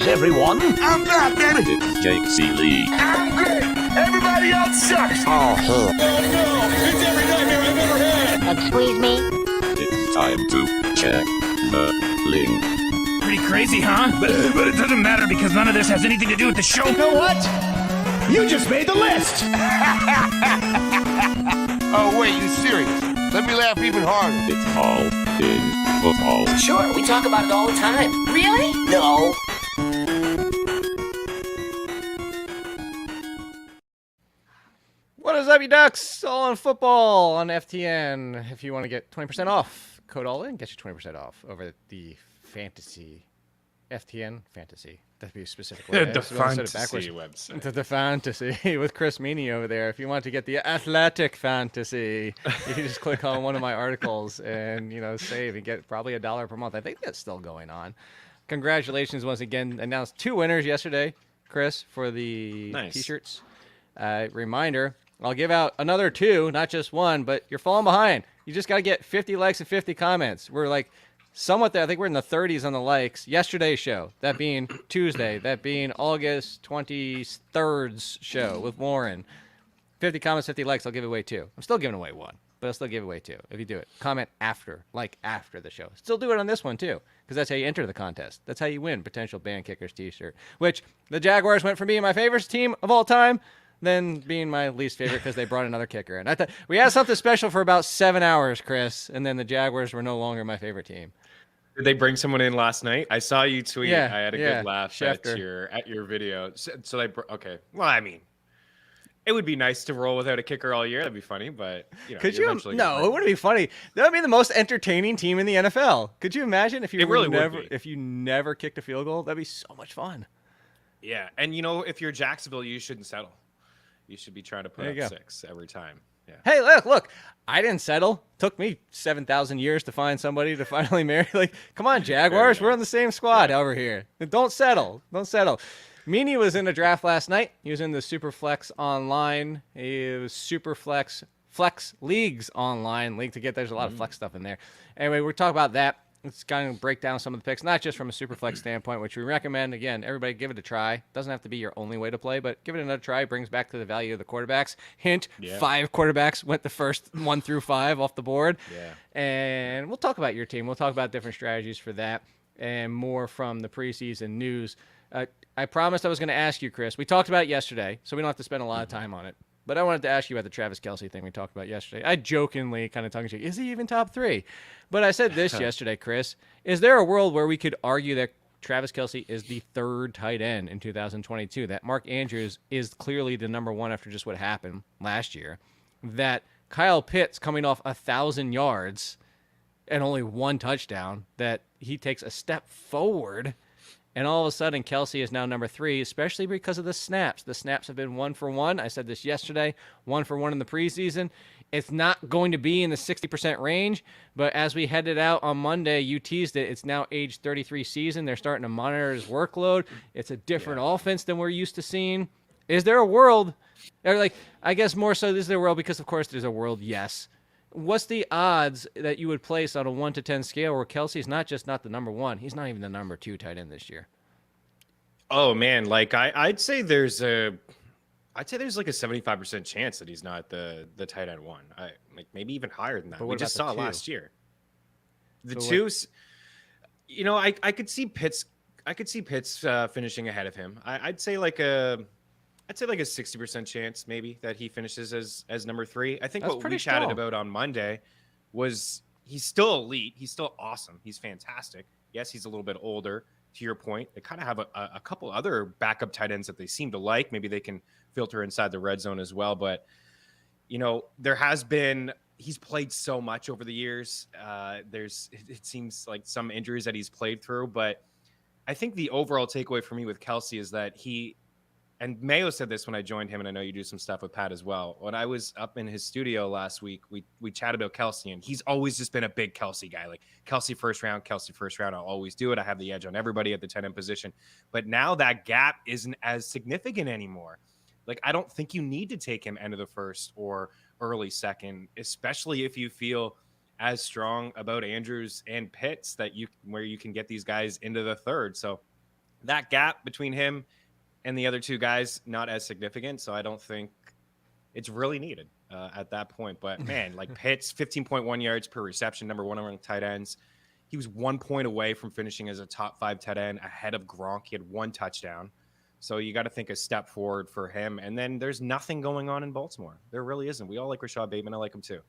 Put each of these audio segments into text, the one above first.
everyone. I'm back, baby. It's Jake Ciely. I'm great. Everybody else sucks. Oh, no. It's every nightmare I've ever had. Excuse me? It's time to check the link. Pretty crazy, huh? But it doesn't matter because none of this has anything to do with the show. You know what? You just made the list. Oh, wait, you serious? Let me laugh even harder. It's all in football. sure, we talk about it all the time. Really? No. What is up, you ducks? All on football on FTN. If you want to get 20% off, code all in, get you 20% off over the fantasy. FTN fantasy. That'd be specifically The fantasy website. The fantasy with Chris Meaney over there. If you want to get the athletic fantasy, you can just click on one of my articles and, save and get probably $1 per month. I think that's still going on. Congratulations once again. Announced 2 winners yesterday, Chris, for the t-shirts. Reminder, I'll give out another 2, not just 1, but you're falling behind. You just got to get 50 likes and 50 comments. We're like somewhat there. I think we're in the 30s on the likes. Yesterday's show, that being Tuesday, that being August 23rd's show with Warren. 50 comments, 50 likes, I'll give away 2. I'm still giving away 1, but I'll still give away 2 if you do it. Comment after the show. Still do it on this one too, because that's how you enter the contest. That's how you win potential Band Kickers t-shirt, which the Jaguars went from being my favorite team of all time then being my least favorite because they brought another kicker in. I thought we had something special for about 7 hours, Chris, and then the Jaguars were no longer my favorite team. Did they bring someone in last night? I saw you tweet. Yeah, I had a good laugh at your video. So they okay. Well, I mean, it would be nice to roll without a kicker all year. That'd be funny, but could you? No, it wouldn't be funny. That would be the most entertaining team in the NFL. Could you imagine if you never kicked a field goal? That'd be so much fun. Yeah, and if you're Jacksonville, you shouldn't settle. You should be trying to put up 6 every time. Yeah. Hey, look, I didn't settle. Took me 7,000 years to find somebody to finally marry. Like, come on, Jaguars, we're on the same squad over here. Don't settle. Meaney was in a draft last night. He was in the Superflex online. He was Superflex Flex Leagues online. Link to get there's a lot of flex stuff in there. Anyway, we're talking about that. Let's kind of break down some of the picks, not just from a Superflex standpoint, which we recommend. Again, everybody give it a try. Doesn't have to be your only way to play, but give it another try. It brings back to the value of the quarterbacks. Hint, 5 quarterbacks went the first 1 through 5 off the board. Yeah. And we'll talk about your team. We'll talk about different strategies for that and more from the preseason news. I promised I was going to ask you, Chris. We talked about it yesterday, so we don't have to spend a lot of time on it. But I wanted to ask you about the Travis Kelce thing we talked about yesterday. I jokingly, kind of tongue-in-cheek, is he even top 3? But I said this yesterday, Chris. Is there a world where we could argue that Travis Kelce is the 3rd tight end in 2022, that Mark Andrews is clearly the number 1 after just what happened last year, that Kyle Pitts coming off 1,000 yards and only 1 touchdown, that he takes a step forward, and all of a sudden, Kelce is now number 3, especially because of the snaps. The snaps have been 1 for 1. I said this yesterday, 1 for 1 in the preseason. It's not going to be in the 60% range, but as we headed out on Monday, you teased it. It's now age 33 season. They're starting to monitor his workload. It's a different offense than we're used to seeing. Is there a world, or I guess more so is there a world, because of course there's a world, yes. What's the odds that you would place on a 1 to 10 scale where Kelce's not the number 1, he's not even the number 2 tight end this year? Oh man, I'd say there's like a 75% chance that he's not the tight end 1. Maybe even higher than that. We just saw it last year. The 2s, I could see Pitts. I could see Pitts finishing ahead of him. I'd say like a 60% chance maybe that he finishes as number 3. I think what we chatted about on Monday was he's still elite. He's still awesome. He's fantastic. Yes, he's a little bit older. To your point, they kind of have a couple other backup tight ends that they seem to like. Maybe they can filter inside the red zone as well. But, there has been – he's played so much over the years. It seems like some injuries that he's played through. But I think the overall takeaway for me with Kelce is that he – and Mayo said this when I joined him, and I know you do some stuff with Pat as well. When I was up in his studio last week, we chatted about Kelce, and he's always just been a big Kelce guy. Like, Kelce first round, I'll always do it. I have the edge on everybody at the tight end position. But now that gap isn't as significant anymore. Like, I don't think you need to take him end of the first or early second, especially if you feel as strong about Andrews and Pitts where you can get these guys into the third. So that gap between him and the other two guys not as significant. So I don't think it's really needed at that point. But man, like Pitts, 15.1 yards per reception, number one among tight ends. He was 1 point away from finishing as a top 5 tight end ahead of Gronk. He had 1 touchdown. So you got to think a step forward for him. And then there's nothing going on in Baltimore. There really isn't. We all like Rashad Bateman. I like him too.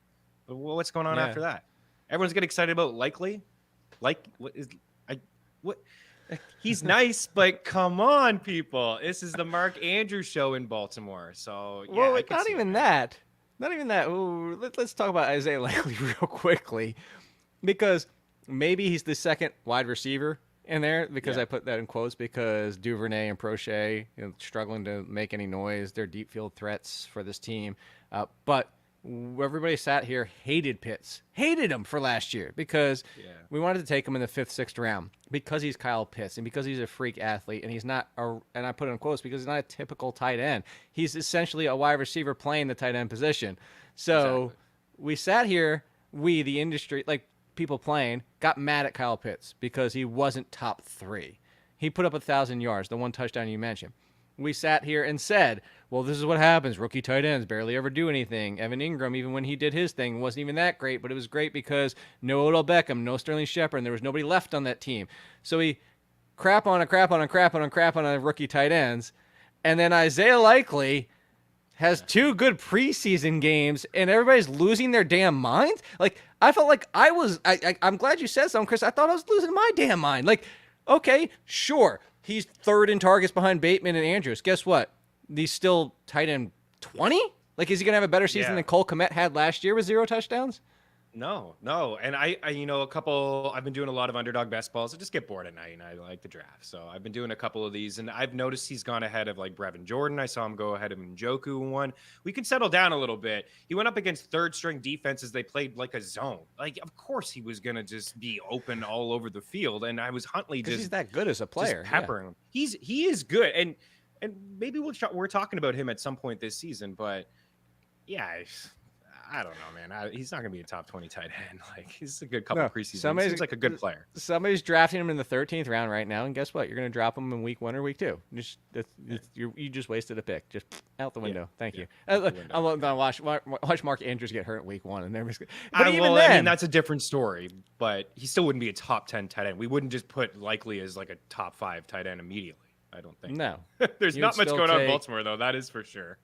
But what's going on after that? Everyone's getting excited about Likely. What? He's nice, but come on, people. This is the Mark Andrews show in Baltimore. So yeah, well, not even that. Not even that. Ooh, let's talk about Isaiah Likely real quickly, because maybe he's the second wide receiver in there, because I put that in quotes because Duvernay and Prochet, struggling to make any noise. They're deep field threats for this team. But everybody sat here, hated Pitts, hated him for last year because we wanted to take him in the 5th, 6th round because he's Kyle Pitts and because he's a freak athlete and he's not, and I put it in quotes because he's not a typical tight end. He's essentially a wide receiver playing the tight end position. So we sat here, the industry, like people playing, got mad at Kyle Pitts because he wasn't top 3. He put up 1,000 yards, the 1 touchdown you mentioned. We sat here and said, well, this is what happens. Rookie tight ends barely ever do anything. Evan Ingram, even when he did his thing, wasn't even that great, but it was great because no Odell Beckham, no Sterling Shepard, and there was nobody left on that team. So he crap on rookie tight ends. And then Isaiah Likely has 2 good preseason games, and everybody's losing their damn minds. Like, I felt like I'm glad you said something, Chris. I thought I was losing my damn mind. Like, okay, sure. He's 3rd in targets behind Bateman and Andrews. Guess what? He's still tight end 20? Like, is he going to have a better season than Cole Kmet had last year with 0 touchdowns? No. And I've been doing a lot of underdog best balls. I just get bored at night and I like the draft. So I've been doing a couple of these and I've noticed he's gone ahead of like Brevin Jordan. I saw him go ahead of Njoku in one. We can settle down a little bit. He went up against 3rd string defenses. They played like a zone. Like, of course he was going to just be open all over the field. And I was Huntley just, he's that good as a player. Peppering him. He is good. And maybe we're talking about him at some point this season, but yeah, I don't know, man. He's not going to be a top 20 tight end. Like, he's a good couple preseason. He seems like a good player. Somebody's drafting him in the 13th round right now, and guess what? You're going to drop him in week 1 or week 2. You just wasted a pick. Just out the window. Thank you. I'm going to watch Mark Andrews get hurt in week 1. And I mean, that's a different story, but he still wouldn't be a top 10 tight end. We wouldn't just put Likely as like a top 5 tight end immediately. I don't think. No. There's not much going on in Baltimore, though. That is for sure.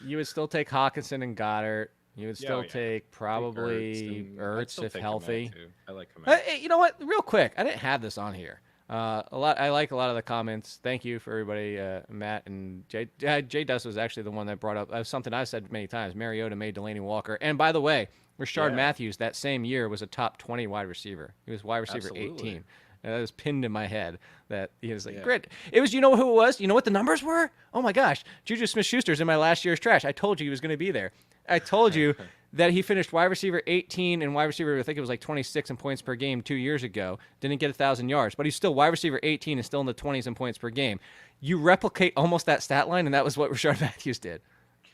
You would still take Hawkinson and Goddard. You would still take probably Ertz if healthy. I like him. You know what? Real quick, I didn't have this on here. I like a lot of the comments. Thank you for everybody, Matt and Jay. Jay Dust was actually the one that brought up something I've said many times. Mariota made Delaney Walker. And by the way, Rashard Matthews that same year was a top 20 wide receiver. He was wide receiver 18. And that was pinned in my head that he was like, great. It was, you know who it was? You know what the numbers were? Oh my gosh. Juju Smith-Schuster's in my last year's trash. I told you he was going to be there. I told you that he finished wide receiver 18 and wide receiver, I think it was like 26 in points per game 2 years ago. Didn't get 1,000 yards, but he's still wide receiver 18 and still in the 20s in points per game. You replicate almost that stat line, and that was what Rashard Matthews did.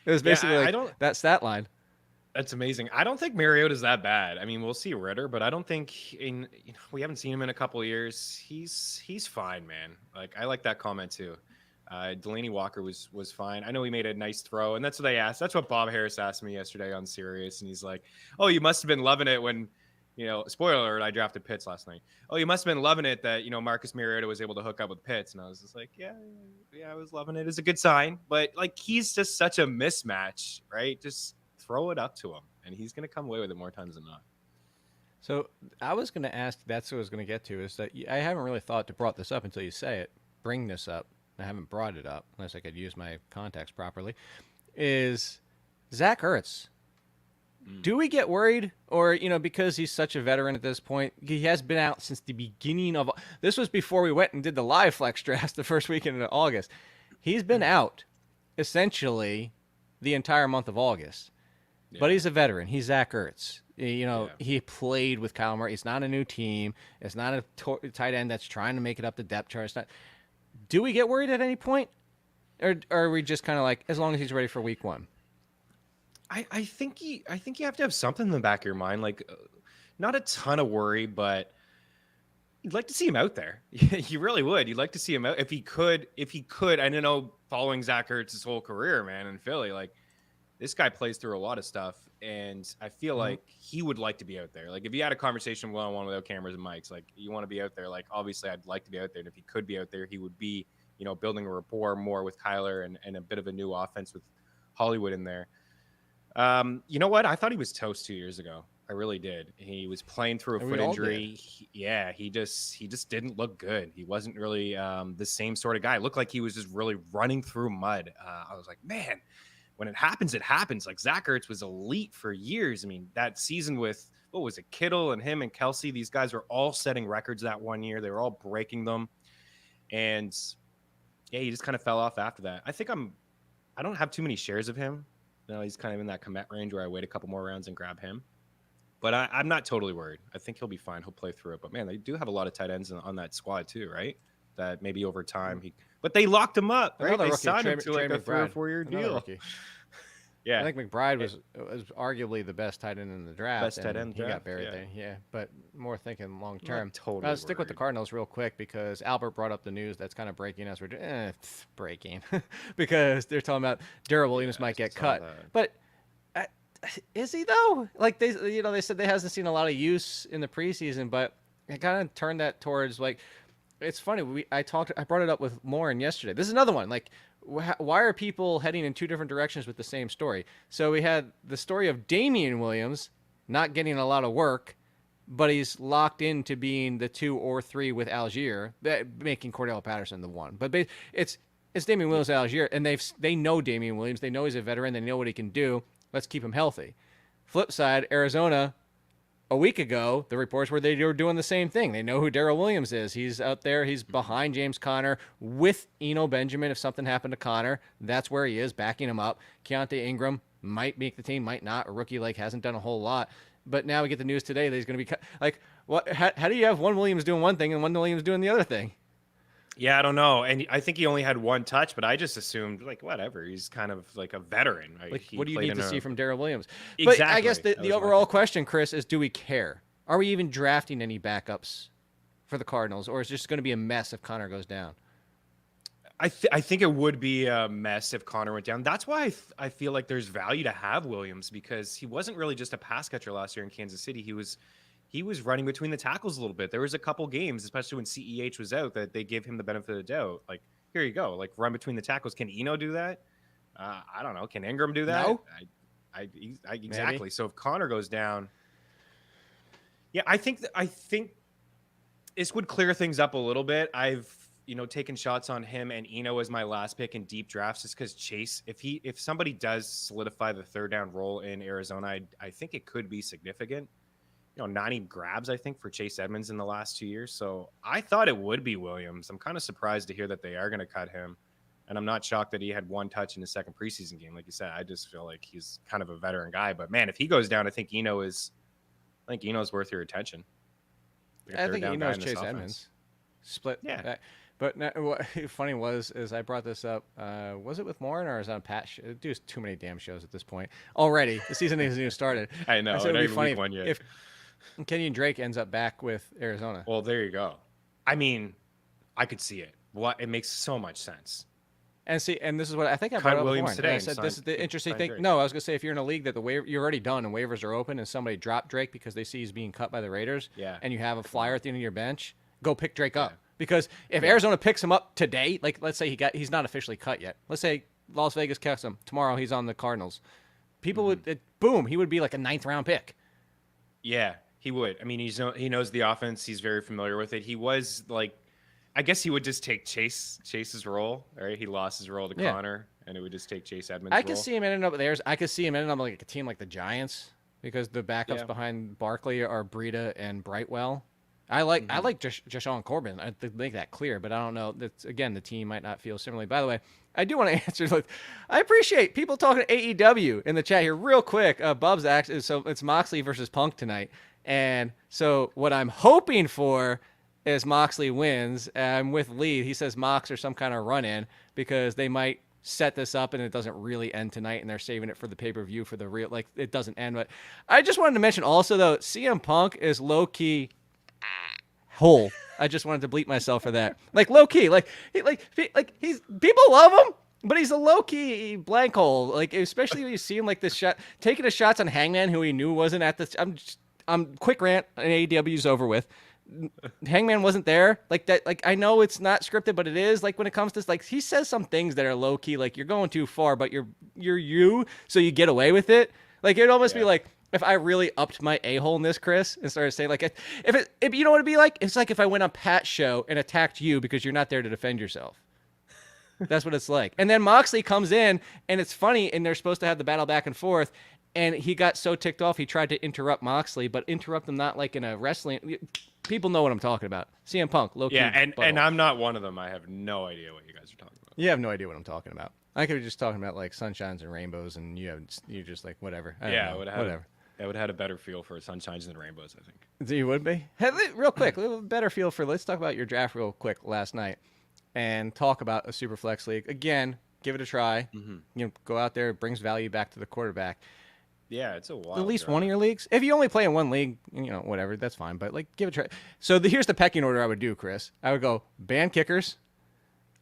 It was basically that stat line. That's amazing. I don't think Mariota's that bad. I mean, we'll see Ritter, but I don't think we haven't seen him in a couple of years. He's fine, man. Like, I like that comment too. Delaney Walker was fine. I know he made a nice throw, and that's what they asked. That's what Bob Harris asked me yesterday on Sirius, and he's like, "Oh, you must have been loving it when, spoiler alert, I drafted Pitts last night. Oh, you must have been loving it that Marcus Mariota was able to hook up with Pitts." And I was just like, "Yeah, I was loving it. It's a good sign." But like, he's just such a mismatch, right? Just throw it up to him, and he's going to come away with it more times than not. So I was going to ask. That's what I was going to get to. Is that I haven't really thought to brought this up until you say it. Bring this up. I haven't brought it up unless I could use my context properly. Is Zach Ertz? Do we get worried, or because he's such a veteran at this point? He has been out since the beginning of. This was before we went and did the live flex draft the first weekend of August. He's been out essentially the entire month of August. Yeah. But he's a veteran. He's Zach Ertz. He played with Kyle Murray. It's not a new team. It's not a tight end that's trying to make it up the depth chart. It's not. Do we get worried at any point? Or are we just kind of like, as long as he's ready for week 1? I think you have to have something in the back of your mind. Like, not a ton of worry, but You'd like to see him out there. You really would. You'd like to see him out if he could. I don't know. Following Zach Ertz his whole career, man, in Philly, like this guy plays through a lot of stuff, and I feel like he would like to be out there. Like if you had a conversation one-on-one without cameras and mics, like you want to be out there. Like obviously, I'd like to be out there, and if he could be out there, he would be, building a rapport more with Kyler and a bit of a new offense with Hollywood in there. You know what? I thought he was toast 2 years ago. I really did. He was playing through a foot injury. He just didn't look good. He wasn't really the same sort of guy. It looked like he was just really running through mud. I was like, man, when it happens, it happens. Like Zach Ertz was elite for years. I mean, that season with, what was it, Kittle and him and Kelce, these guys were all setting records that one year. They were all breaking them. And yeah, he just kind of fell off after that. I don't have too many shares of him. He's kind of in that commit range where I wait a couple more rounds and grab him. But I'm not totally worried. I think he'll be fine. He'll play through it. But, man, they do have a lot of tight ends on that squad too, right? That maybe over time but they locked him up, right? They signed him to like a 3 or 4 year deal. Yeah. I think McBride was arguably the best tight end in the draft. Best tight end he got buried there. Yeah, but more thinking long term. Totally stick with the Cardinals real quick because Albert brought up the news that's kind of breaking as we're doing. Breaking. Because they're talking about Darrel Williams might get cut. But is he though? Like they said they hasn't seen a lot of use in the preseason, but I kind of turned that towards like, it's funny. I brought it up with Lauren yesterday. This is another one. Like, why are people heading in two different directions with the same story? So we had the story of Damian Williams not getting a lot of work, but he's locked into being the 2 or 3 with Algier, making Cordell Patterson the 1. But it's Damian Williams and Algier, and they know Damian Williams. They know he's a veteran. They know what he can do. Let's keep him healthy. Flip side, Arizona, a week ago, the reports were they were doing the same thing. They know who Darrel Williams is. He's out there. He's behind James Conner with Eno Benjamin. If something happened to Conner, that's where he is, backing him up. Keontae Ingram might make the team, might not. A rookie hasn't done a whole lot. But now we get the news today that he's going to be cut. Like, what? How do you have one Williams doing one thing and one Williams doing the other thing? Yeah, I don't know. And I think he only had 1 touch, but I just assumed, like, whatever. He's kind of like a veteran. Right? Like, what do you need to see from Darrel Williams? Exactly. But I guess the overall question, Chris, is do we care? Are we even drafting any backups for the Cardinals, or is it just going to be a mess if Conner goes down? I think it would be a mess if Conner went down. That's why I feel like there's value to have Williams, because he wasn't really just a pass catcher last year in Kansas City. He was running between the tackles a little bit. There was a couple games, especially when CEH was out, that they gave him the benefit of the doubt. Like, here you go. Like, run between the tackles. Can Eno do that? I don't know. Can Ingram do that? No. Exactly. Maybe. So if Conner goes down, yeah, I think this would clear things up a little bit. I've taken shots on him and Eno as my last pick in deep drafts, just because Chase, if somebody does solidify the 3rd down role in Arizona, I think it could be significant. 90 grabs, I think, for Chase Edmonds in the last 2 years. So I thought it would be Williams. I'm kind of surprised to hear that they are going to cut him. And I'm not shocked that he had 1 touch in his second preseason game. Like you said, I just feel like he's kind of a veteran guy. But, man, if he goes down, I think Eno's worth your attention. I think Eno's Chase Edmonds. Split. Yeah. But what funny was I brought this up. Was it with Lauren or is it on Pat? There's too many damn shows at this point already. The season hasn't even started. I know. I said it would be funny one yet. if Kenyon Drake ends up back with Arizona. Well, there you go. I mean, I could see it. It makes so much sense. And this is what I think I brought up Williams before. today. I said this is the interesting thing. Drake. No, I was gonna say if you're in a league that you're already done and waivers are open and somebody dropped Drake because they see he's being cut by the Raiders, and you have a flyer at the end of your bench, go pick Drake up. Because if Arizona picks him up today, like let's say he's not officially cut yet. Let's say Las Vegas cuts him tomorrow. He's on the Cardinals. People would he would be like a 9th round pick. Yeah, he would. I mean, he knows the offense. He's very familiar with it. He was like, I guess he would just take Chase's role. Right, he lost his role to Conner, and it would just take Chase Edmonds. I could see him ending up there. I could see him ending up like a team like the Giants because the backups behind Barkley are Breida and Brightwell. I like Jashawn Corbin. I make that clear, but I don't know. That's again, the team might not feel similarly. By the way, I do want to answer. I appreciate people talking AEW in the chat here real quick. Bubs actually, so it's Moxley versus Punk tonight, and so what I'm hoping for is Moxley wins. I'm with Lee. He says Mox or some kind of run-in because they might set this up and it doesn't really end tonight, and they're saving it for the pay-per-view for the real. Like it doesn't end. But I just wanted to mention also though, CM Punk is low-key whole. I just wanted to bleep myself for that. Like low key, like he's people love him, but he's a low key blank hole. Like especially when you see him like this shot taking the shots on Hangman, who he knew wasn't at the. I'm quick rant. And AEW's over with. Hangman wasn't there. Like that. Like I know it's not scripted, but it is. Like when it comes to like he says some things that are low key. Like you're going too far, but you're you, so you get away with it. Like it'd almost be like. If I really upped my a-holeness, Chris, and started saying like, if you know what it'd be like, it's like if I went on Pat's show and attacked you because you're not there to defend yourself. That's what it's like. And then Moxley comes in, and it's funny, and they're supposed to have the battle back and forth, and he got so ticked off he tried to interrupt Moxley, but interrupt him not like in a wrestling. People know what I'm talking about. CM Punk, low key. Yeah, and I'm not one of them. I have no idea what you guys are talking about. You have no idea what I'm talking about. I could be just talking about like sunshines and rainbows, and you're just like whatever. Whatever. I would have had a better feel for sunshines and rainbows, I think. You would be? Hey, real quick, a little better feel for, let's talk about your draft real quick last night and talk about a Superflex league. Again, give it a try. Mm-hmm. You know, go out there, it brings value back to the quarterback. Yeah, it's a wild At least draft. one of your leagues. If you only play in one league, you know, whatever, that's fine. But, like, give it a try. So here's the pecking order I would do, Chris. I would go ban kickers,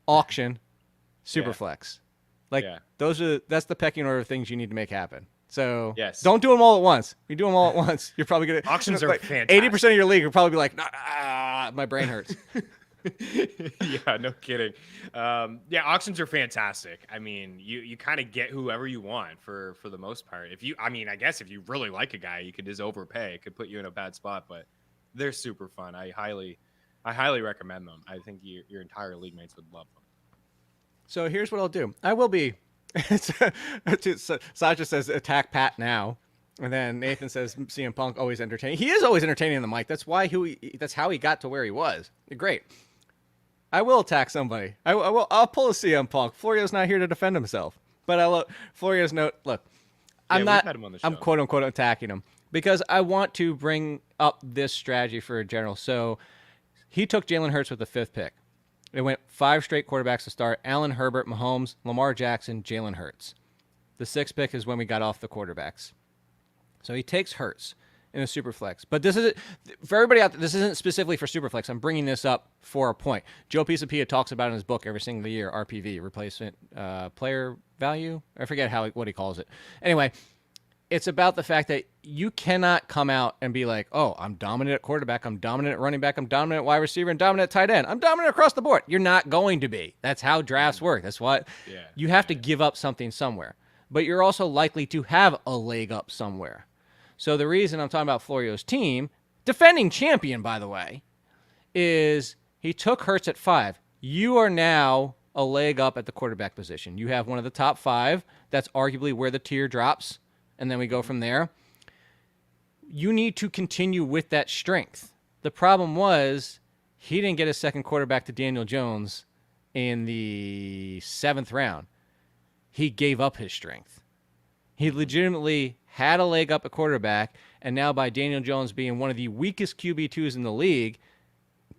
auction, Superflex. Like, that's the pecking order of things you need to make happen. So don't do them all at once. If you do them all at once, you're probably going to... Auctions are like, fantastic. 80% of your league will probably be like, my brain hurts. Yeah, no kidding. Auctions are fantastic. I mean, you kind of get whoever you want for the most part. I guess if you really like a guy, you could just overpay. It could put you in a bad spot, but they're super fun. I highly recommend them. I think your entire league mates would love them. So here's what I'll do. I will be... Sasha says attack Pat now, and then Nathan says CM Punk always entertaining. He is always entertaining on the mic. That's why that's how he got to where he was. Great. I will attack somebody. I'll pull a CM Punk. Florio's not here to defend himself, but I love Florio's note. Look, I'm quote unquote attacking him because I want to bring up this strategy for a general. So he took Jalen Hurts with the 5th pick. It went 5 straight quarterbacks to start: Allen, Herbert, Mahomes, Lamar Jackson, Jalen Hurts. The 6th pick is when we got off the quarterbacks. So he takes Hurts in a Superflex. But this isn't, for everybody out there, this isn't specifically for Superflex. I'm bringing this up for a point. Joe Pisapia talks about it in his book every single year, RPV, replacement player value. I forget what he calls it. Anyway, it's about the fact that you cannot come out and be like, oh, I'm dominant at quarterback, I'm dominant at running back, I'm dominant at wide receiver, and dominant at tight end. I'm dominant across the board. You're not going to be. That's how drafts work. That's what you have to give up something somewhere. But you're also likely to have a leg up somewhere. So the reason I'm talking about Florio's team, defending champion, by the way, is he took Hurts at 5. You are now a leg up at the quarterback position. You have one of the top 5. That's arguably where the tier drops. And then we go from there. You need to continue with that strength. The problem was he didn't get a second quarterback to Daniel Jones in the 7th round. He gave up his strength. He legitimately had a leg up at quarterback, and now by Daniel Jones being one of the weakest QB2s in the league,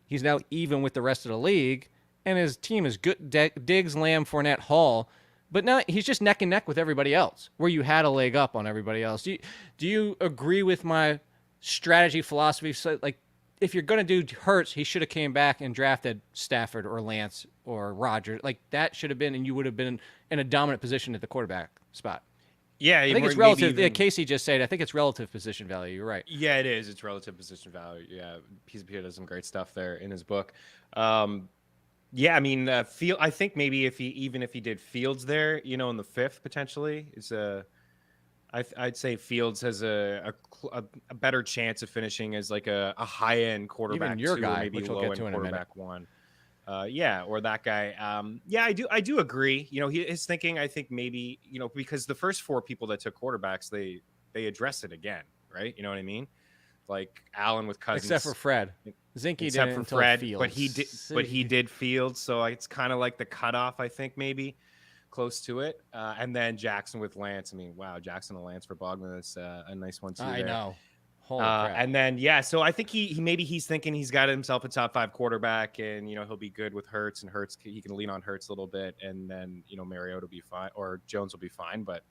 he's now even with the rest of the league, and his team is good. Diggs, Lamb, Fournette, Hall. But now he's just neck and neck with everybody else, where you had a leg up on everybody else. Do you agree with my strategy philosophy? So, like, if you're going to do Hurts, he should have came back and drafted Stafford or Lance or Rodgers. Like, that should have been, and you would have been in a dominant position at the quarterback spot. Yeah, I think it's relative. Casey just said, I think it's relative position value. You're right. Yeah, it is. It's relative position value. Yeah, Pisapia does some great stuff there in his book. Yeah, I mean, I think maybe if he did Fields there, in the 5th potentially, I'd say Fields has a better chance of finishing as like a high end quarterback. Even your 2, guy, maybe which we'll low get to end in a minute. quarterback 1. Or that guy. Yeah, I do agree. His thinking, I think maybe because the first 4 people that took quarterbacks, they address it again, right? You know what I mean? Like Allen with Cousins, except for Fred. Zinke except didn't for Fred, Fields. but he did Fields, so it's kind of like the cutoff. I think maybe close to it. And then Jackson with Lance. I mean, wow, Jackson and Lance for Bogman is a nice one too. I know. Holy crap. And then so I think he's thinking he's got himself a top 5 quarterback, and he'll be good with Hurts, and Hurts he can lean on Hurts a little bit, and then Mariota will be fine, or Jones will be fine. But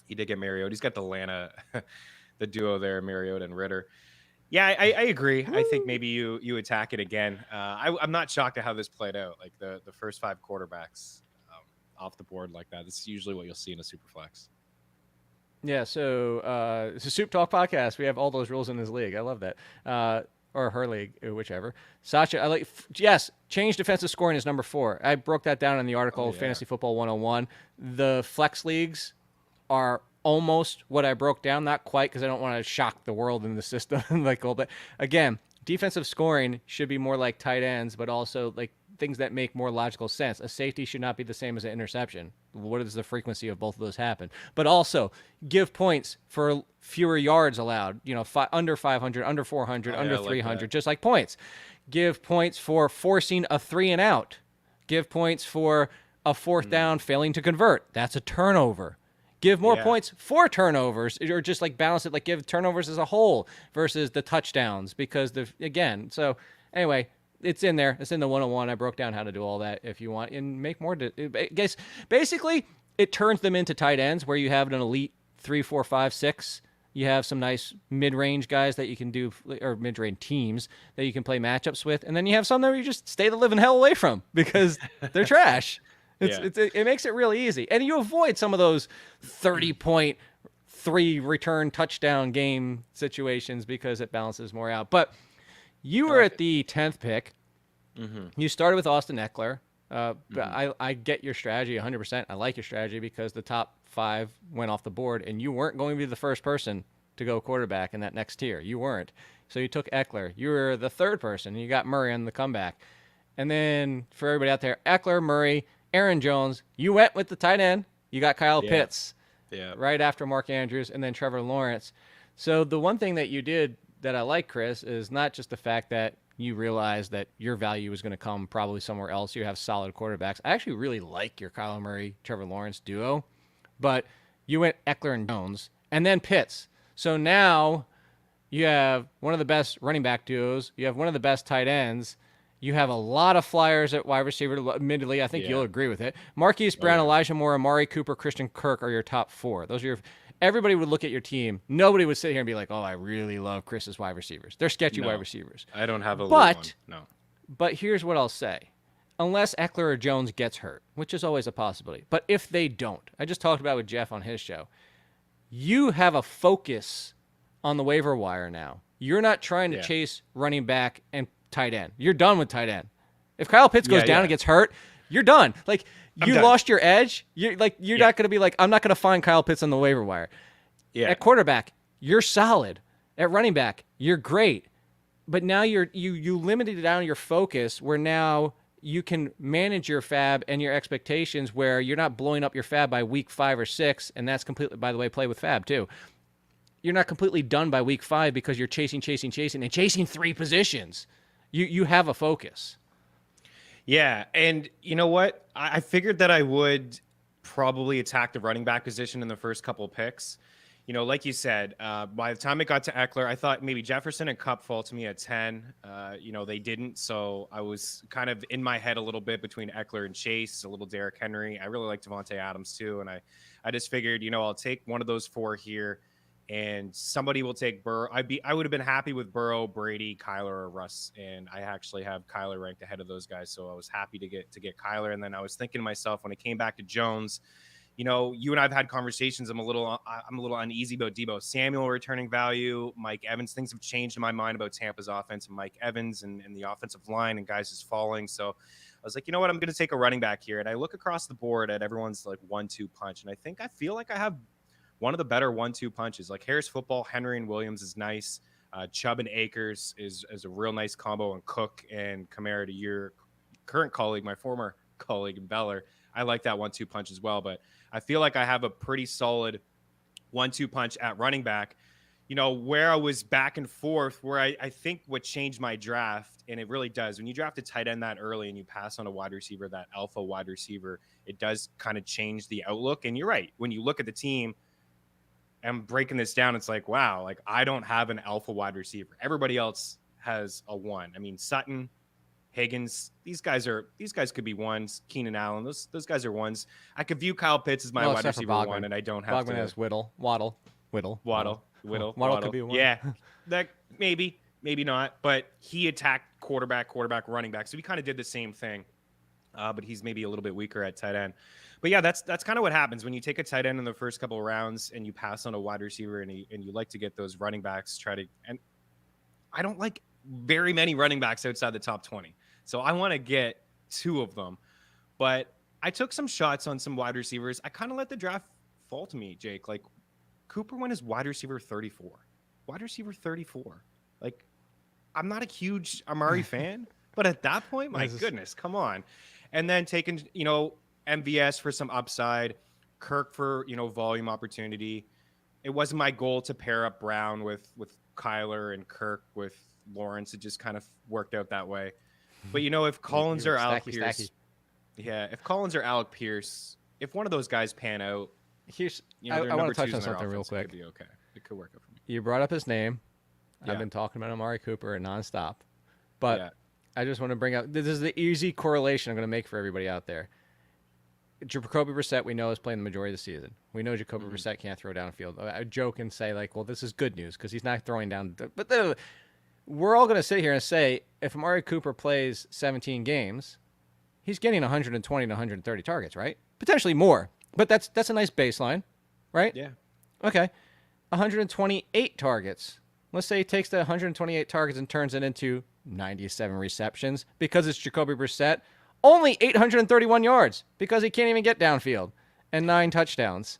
he did get Mariota. He's got the duo there, Mariota and Ritter. Yeah, I agree. I think maybe you attack it again. I'm not shocked at how this played out. Like the first 5 quarterbacks off the board like that. This is usually what you'll see in a Superflex. Yeah, so it's a Soup Talk podcast. We have all those rules in this league. I love that. Or her league, whichever. Sasha, yes, change defensive scoring is number 4. I broke that down in the article, Fantasy Football 101. The flex leagues are almost what I broke down, not quite because I don't want to shock the world in the system. But again, defensive scoring should be more like tight ends, but also like things that make more logical sense. A safety should not be the same as an interception. What is the frequency of both of those happen? But also give points for fewer yards allowed, under 500, under 400, under 300, just like points. Give points for forcing a 3 and out. Give points for a 4th down failing to convert. That's a turnover. Give more points for turnovers, or just like balance it, like give turnovers as a whole versus the touchdowns, because so anyway, it's in there. It's in the 101. I broke down how to do all that if you want, and make more. Basically, it turns them into tight ends where you have an elite 3, 4, 5, 6. You have some nice mid-range guys that you can do, or mid-range teams that you can play matchups with, and then you have some that you just stay the living hell away from because they're trash. It makes it really easy. And you avoid some of those 30-point, 3 return touchdown game situations because it balances more out. But you were at the 10th pick. Mm-hmm. You started with Austin Eckler. I get your strategy 100%. I like your strategy because the top 5 went off the board, and you weren't going to be the first person to go quarterback in that next tier. You weren't. So you took Eckler. You were the 3rd person. You got Murray on the comeback. And then for everybody out there, Eckler, Murray, Aaron Jones, you went with the tight end. You got Kyle Pitts right after Mark Andrews, and then Trevor Lawrence. So the one thing that you did that I like, Chris, is not just the fact that you realized that your value is going to come probably somewhere else. You have solid quarterbacks. I actually really like your Kyler Murray, Trevor Lawrence duo, but you went Eckler and Jones, and then Pitts. So now you have one of the best running back duos. You have one of the best tight ends. You have a lot of flyers at wide receiver. Admittedly, I think you'll agree with it. Marquise Brown, Elijah Moore, Amari Cooper, Christian Kirk are your top 4. Those are your. Everybody would look at your team. Nobody would sit here and be like, "Oh, I really love Chris's wide receivers. They're sketchy wide receivers." I don't have a one. No. But here's what I'll say: unless Eckler or Jones gets hurt, which is always a possibility, but if they don't, I just talked about with Jeff on his show. You have a focus on the waiver wire now. You're not trying to chase running back and tight end. You're done with tight end. If Kyle Pitts goes down and gets hurt, you're done. Like you lost your edge. You're not going to be like, I'm not going to find Kyle Pitts on the waiver wire. Yeah. At quarterback, you're solid. At running back, you're great. But now you limited down your focus where now you can manage your fab and your expectations where you're not blowing up your fab by week 5 or 6, and that's completely, by the way, play with fab too. You're not completely done by week 5 because you're chasing, and chasing 3 positions. You have a focus. Yeah, and you know what? I figured that I would probably attack the running back position in the first couple picks. Like you said, by the time it got to Eckler, I thought maybe Jefferson and Kupp fall to me at 10. They didn't, so I was kind of in my head a little bit between Eckler and Chase, a little Derrick Henry. I really like Devontae Adams too, and I just figured, I'll take one of those 4 here. And somebody will take Burrow. I would have been happy with Burrow, Brady, Kyler, or Russ, and I actually have Kyler ranked ahead of those guys, so I was happy to get Kyler. And then I was thinking to myself when it came back to Jones, you and I've had conversations. I'm a little uneasy about Deebo Samuel returning value, Mike Evans. Things have changed in my mind about Tampa's offense and Mike Evans and the offensive line and guys just falling. So I was like, you know what, I'm going to take a running back here, and I look across the board at everyone's like 1-2 punch, and I feel like I have one of the better 1-2 punches. Like Harris Football, Henry and Williams is nice. Chubb and Akers is a real nice combo, and Cook and Kamara to your current colleague, my former colleague Beller. I like that 1-2 punch as well, but I feel like I have a pretty solid 1-2 punch at running back. Where I was back and forth, where I think what changed my draft, and it really does, when you draft a tight end that early and you pass on a wide receiver, that alpha wide receiver, it does kind of change the outlook. And you're right. When you look at the team, I'm breaking this down. It's like, wow, like I don't have an alpha wide receiver. Everybody else has a 1. I mean, Sutton, Higgins, these guys could be 1s. Keenan Allen, those guys are 1s. I could view Kyle Pitts as my wide receiver 1, and I don't have Bogman has Waddle could be a 1. Yeah, that maybe. maybe not, but he attacked quarterback, running back. So he kind of did the same thing, but he's maybe a little bit weaker at tight end. But yeah, that's kind of what happens when you take a tight end in the first couple of rounds and you pass on a wide receiver and you like to get those running backs. And I don't like very many running backs outside the top 20, so I want to get 2 of them. But I took some shots on some wide receivers. I kind of let the draft fall to me, Jake. Like Cooper went as wide receiver 34. Wide receiver 34. Like I'm not a huge Amari fan, but at that point, my goodness, come on. And then taking, MVS for some upside, Kirk for, volume opportunity. It wasn't my goal to pair up Brown with Kyler and Kirk with Lawrence. It just kind of worked out that way. But, if Collins or Alec Pierce, if Collins or Alec Pierce, if one of those guys pan out, I want to touch on something real quick. It could be okay. It could work out for me. You brought up his name. Yeah. I've been talking about Amari Cooper nonstop, but I just want to bring up, this is the easy correlation I'm going to make for everybody out there. Jacoby Brissett, we know, is playing the majority of the season. We know Jacoby Brissett can't throw downfield. I joke and say, well, this is good news because he's not throwing down. But we're all going to sit here and say, if Amari Cooper plays 17 games, he's getting 120 to 130 targets, right? Potentially more. But that's a nice baseline, right? Yeah. Okay. 128 targets. Let's say he takes the 128 targets and turns it into 97 receptions because it's Jacoby Brissett. Only 831 yards because he can't even get downfield, and 9 touchdowns.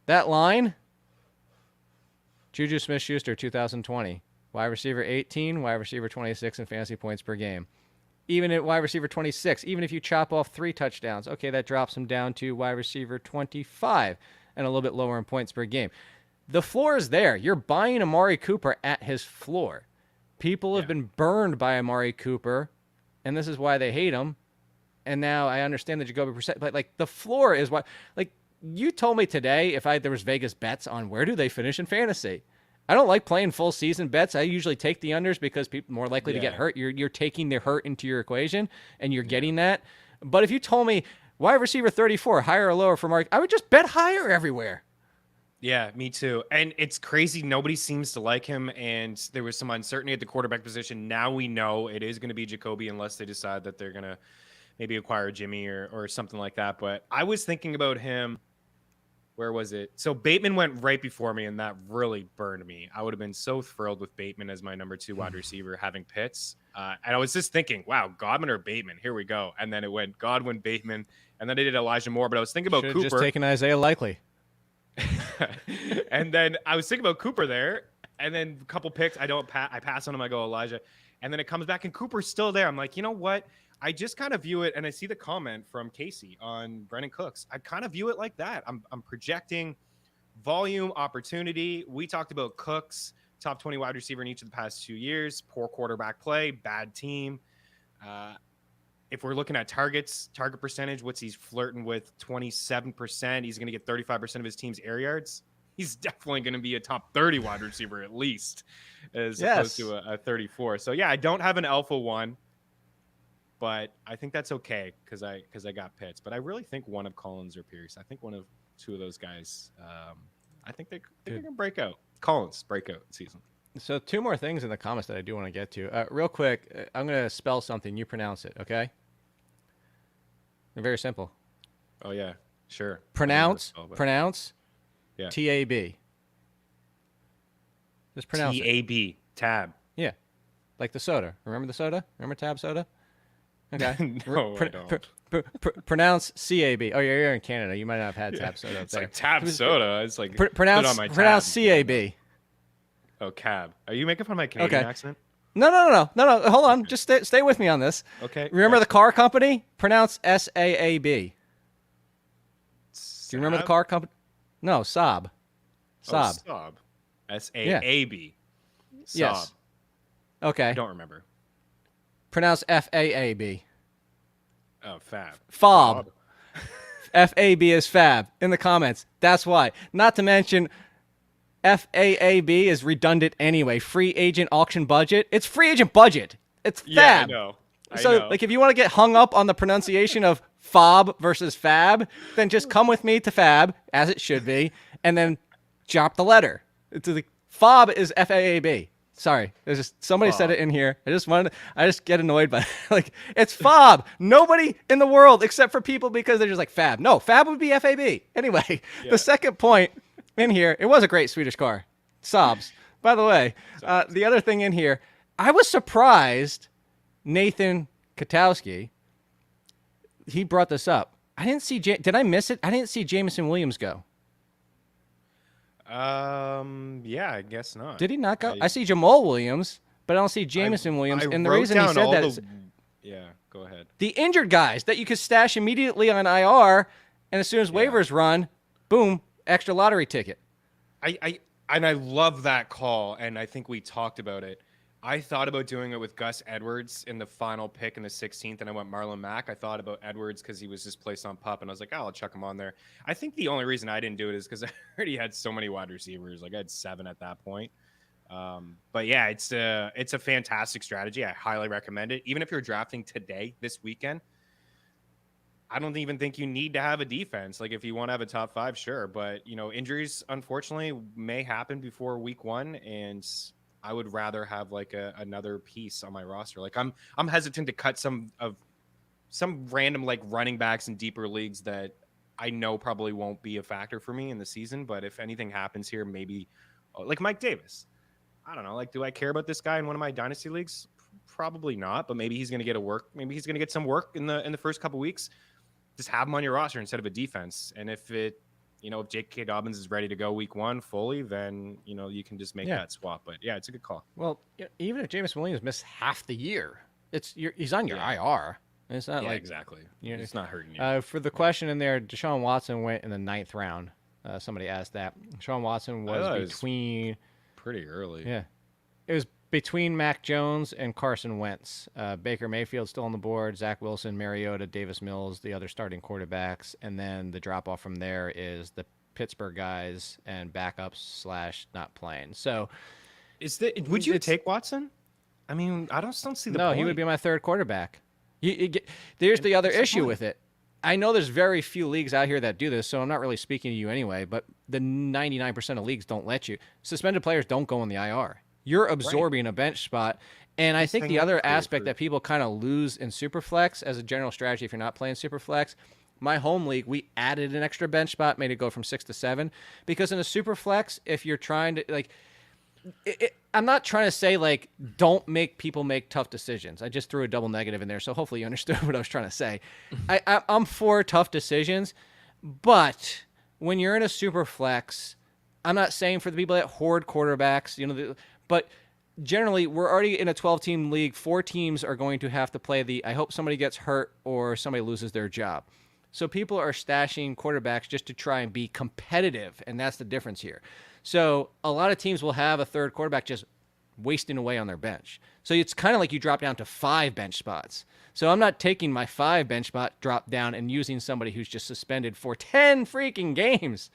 That line, Juju Smith-Schuster, 2020. Wide receiver 18, wide receiver 26 in fantasy points per game. Even at wide receiver 26, even if you chop off 3 touchdowns, okay, that drops him down to wide receiver 25 and a little bit lower in points per game. The floor is there. You're buying Amari Cooper at his floor. People have been burned by Amari Cooper, and this is why they hate him. And now I understand the Jacoby Brissett, but the floor is why. You told me today if there was Vegas bets on where do they finish in fantasy. I don't like playing full season bets. I usually take the unders because people are more likely to get hurt. You're taking the hurt into your equation, and you're getting that. But if you told me wide receiver 34, higher or lower for Mark, I would just bet higher everywhere. Yeah, me too. And it's crazy. Nobody seems to like him. And there was some uncertainty at the quarterback position. Now we know it is going to be Jacoby unless they decide that they're going to maybe acquire Jimmy or something like that. But I was thinking about him. Where was it? So Bateman went right before me, and that really burned me. I would have been so thrilled with Bateman as my number 2 wide receiver having Pitts. And I was just thinking, wow, Godwin or Bateman? Here we go. And then it went Godwin, Bateman, and then I did Elijah Moore. But I was thinking about Cooper. Just taking Isaiah Likely. And then I was thinking about Cooper there, and then a couple picks. I pass on him. I go Elijah, and then it comes back, and Cooper's still there. I'm like, you know what? I just kind of view it, and I see the comment from Casey on Brennan Cooks. I kind of view it like that. I'm projecting volume, opportunity. We talked about Cooks, top 20 wide receiver in each of the past 2 years. Poor quarterback play, bad team. If we're looking at target percentage, what's he's flirting with 27%. He's going to get 35% of his team's air yards. He's definitely going to be a top 30 wide receiver at least, as opposed to a 34. So yeah, I don't have an alpha 1, but I think that's okay because I got Pitts. But I really think one of Collins or Pierce. I think one of 2 of those guys. I think they're going to break out. Collins breakout season. So 2 more things in the comments that I do want to get to. Real quick, I'm going to spell something. You pronounce it, okay? They're very simple. Oh, yeah. Sure. Pronounce. Yeah. T-A-B. Just pronounce T-A-B. Tab. Yeah. Like the soda. Remember the soda? Remember Tab soda? Okay. No, I don't. Pronounce C-A-B. Oh, you're in Canada. You might not have had Tab soda up there. Like Tab soda. It's like pronounce C-A-B. Oh, cab. Are you making fun of my Canadian accent? No. Hold on. Just stay with me on this. Okay. Remember the car company? Pronounce S-A-A-B. Do you remember the car company? No, Saab. Saab. Oh, Saab. S-A-A-B. Yeah. Yes. Okay. I don't remember. Pronounce F-A-A-B. Oh, fab. Fob. F-A-B is fab. In the comments. That's why. Not to mention, F-A-A-B is redundant anyway. Free agent auction budget. It's free agent budget. It's fab. Yeah, I know. I know. If you want to get hung up on the pronunciation of fob versus fab, then just come with me to fab, as it should be, and then drop the letter. Fob is F-A-A-B. Sorry, there's just somebody said it in here. I just get annoyed by like it's Fob. Nobody in the world except for people because they're just like Fab. No, Fab would be FAB. Anyway, the second point in here, it was a great Swedish car. Sobs. By the way, the other thing in here, I was surprised Nathan Katowski, he brought this up. I didn't see, did I miss it? I didn't see Jameson Williams go. Yeah, I guess not. Did he not go? I see Jamal Williams, but I don't see Jameson Williams. And the reason he said that is, yeah, go ahead. The injured guys that you could stash immediately on IR, and as soon as waivers run, boom, extra lottery ticket. I love that call, and I think we talked about it. I thought about doing it with Gus Edwards in the final pick in the 16th, and I went Marlon Mack. I thought about Edwards because he was just placed on PUP, and I was like, oh, I'll chuck him on there. I think the only reason I didn't do it is because I already had so many wide receivers. Like I had 7 at that point. But yeah, it's a fantastic strategy. I highly recommend it. Even if you're drafting today, this weekend, I don't even think you need to have a defense. Like if you want to have a top 5, sure. But, injuries, unfortunately, may happen before week 1, and I would rather have like another piece on my roster. Like I'm hesitant to cut some random like running backs in deeper leagues that I know probably won't be a factor for me in the season. But if anything happens here, maybe like Mike Davis. I don't know. Like, do I care about this guy in one of my dynasty leagues? Probably not. But maybe he's going to get Maybe he's going to get some work in the first couple weeks. Just have him on your roster instead of a defense. And if if J.K. Dobbins is ready to go week 1 fully, then, you can just make that swap. But, yeah, it's a good call. Well, even if Jameson Williams missed half the year, he's on your IR. It's not like... exactly. It's not hurting you. For the question in there, Deshaun Watson went in the 9th round. Somebody asked that. Deshaun Watson was between... pretty early. Yeah. It was between Mac Jones and Carson Wentz. Baker Mayfield still on the board, Zach Wilson, Mariota, Davis Mills, the other starting quarterbacks, and then the drop-off from there is the Pittsburgh guys and backups / not playing. So, would you take Watson? I mean, I don't see the point. No, he would be my 3rd quarterback. There's the other issue with it. I know there's very few leagues out here that do this, so I'm not really speaking to you anyway, but the 99% of leagues don't let you. Suspended players don't go on the IR. You're absorbing a bench spot. And I think the other aspect that people kind of lose in Superflex as a general strategy, if you're not playing Superflex, my home league, we added an extra bench spot, made it go from 6 to 7. Because in a Superflex, if you're trying to, I'm not trying to say, don't make people make tough decisions. I just threw a double negative in there, so hopefully you understood what I was trying to say. I'm for tough decisions, but when you're in a Superflex, I'm not saying for the people that hoard quarterbacks, but generally we're already in a 12-team league. 4 teams are going to have to play I hope somebody gets hurt or somebody loses their job. So people are stashing quarterbacks just to try and be competitive, and that's the difference here. So a lot of teams will have a 3rd quarterback just wasting away on their bench. So it's kind of like you drop down to 5 bench spots. So I'm not taking my 5 bench spot drop down and using somebody who's just suspended for 10 freaking games.